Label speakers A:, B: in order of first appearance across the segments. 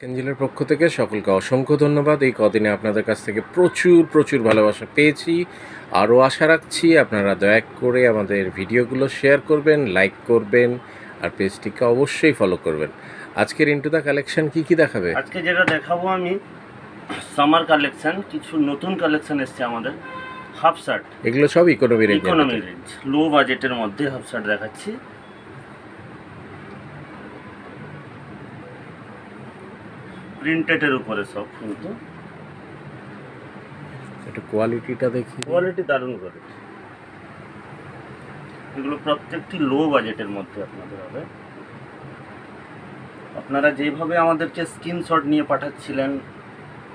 A: এঞ্জেলের পক্ষ থেকে সকলকে অসংখ্য ধন্যবাদ। এই কদিনে আপনাদের কাছ থেকে প্রচুর ভালোবাসা পেয়েছি। আরও আশা রাখছি আপনারা দয়া করে আমাদের ভিডিওগুলো শেয়ার করবেন, লাইক করবেন, আর পেজটিকে অবশ্যই ফলো করবেন। আজকের ইনটু দ্য কালেকশন কি দেখাবে?
B: আজকে যেটা দেখাবো আমি সামার কালেকশন, কিছু নতুন কালেকশন এসছে আমাদের। হাফ শার্ট,
A: এগুলো সব ইকোনমি রেঞ্জ,
B: লো বাজেটের মধ্যে হাফ শার্ট দেখাচ্ছি। প্রিন্টেডের উপরে সব, কিন্তু
A: একটু কোয়ালিটিটা দেখি।
B: কোয়ালিটি দারুণ করে। এগুলো প্রত্যেকটি লো বাজেটের মধ্যে আপনাদের হবে। আপনারা যেভাবে আমাদেরকে স্ক্রিনশট নিয়ে পাঠাচ্ছিলেন,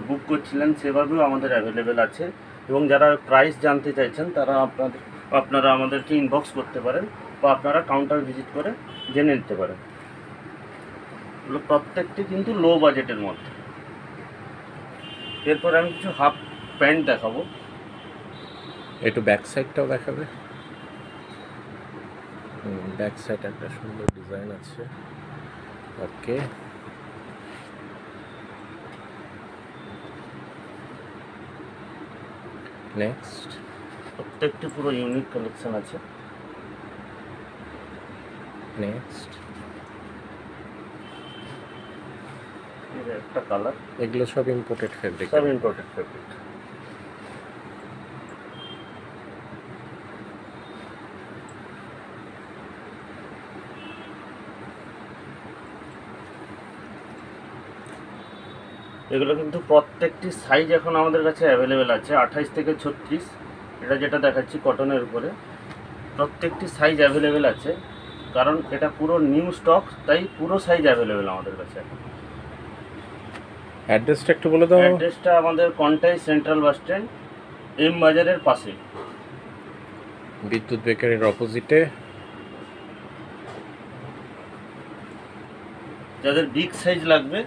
B: বুক করছিলেন, সেভাবেও আমাদের অ্যাভেলেবেল আছে। এবং যারা প্রাইস জানতে চাইছেন তারা আপনারা আমাদেরকে ইনবক্স করতে পারেন, বা আপনারা কাউন্টার ভিজিট করে জেনে নিতে পারেন। এগুলো প্রত্যেকটি কিন্তু লো বাজেটের মধ্যে। এরপর আমি কিছু হাফ প্যান্ট দেখাবো।
A: একটু ব্যাক সাইডটাও দেখাবে। ব্যাক সাইড একটা সুন্দর ডিজাইন আছে। ওকে, নেক্সট।
B: প্রত্যেকটি পুরো ইউনিক কালেকশন আছে।
A: নেক্সট,
B: একটা কালার।
A: এগুলো সব ইম্পোর্টেড ফেব্রিক।
B: সব ইম্পোর্টেড ফেব্রিক। এগুলো কিন্তু প্রত্যেকটি সাইজ এখন আমাদের কাছে অ্যাভেলেবেল আছে, 28 থেকে 36। এটা যেটা দেখাচ্ছি কটনের উপরে, প্রত্যেকটি সাইজ অ্যাভেলেবেল আছে, কারণ এটা পুরো নিউ স্টক, তাই পুরো সাইজ অ্যাভেলেবেল আমাদের কাছে এখন।
A: অ্যাড্রেসটা একটু বলে দাও।
B: অ্যাড্রেসটা আমাদের Contai central bus stand, M বাজারের পাশে,
A: বিদ্যুৎ বেকারির অপোজিটে।
B: যাদের বিগ সাইজ লাগবে,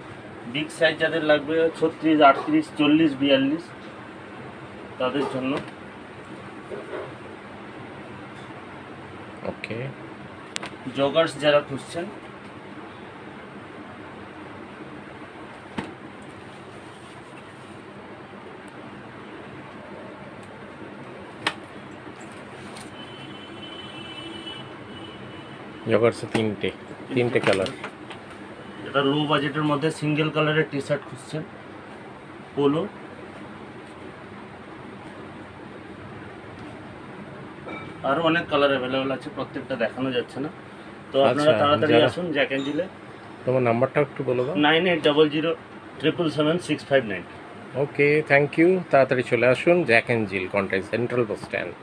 B: বিগ সাইজ যাদের লাগবে 36, 38, 40, 42, তাদের জন্য।
A: ওকে,
B: জগার্স যারা খুঁজছেন,
A: জগার্সে তিনটে কালার।
B: এটা লো বাজেটের মধ্যে সিঙ্গেল কালারের টি শার্ট খুঁজছেন, পোলো। আরও অনেক কালার অ্যাভেলেবেল আছে, প্রত্যেকটা দেখানো যাচ্ছে না, তো আপনারা তাড়াতাড়ি আসুন জ্যাক এঞ্জেলে।
A: তোমার নাম্বারটা একটু বলো দাও।
B: 9800777659।
A: ওকে, থ্যাংক ইউ। তাড়াতাড়ি চলে আসুন Jack Angel, Contai central bus stand.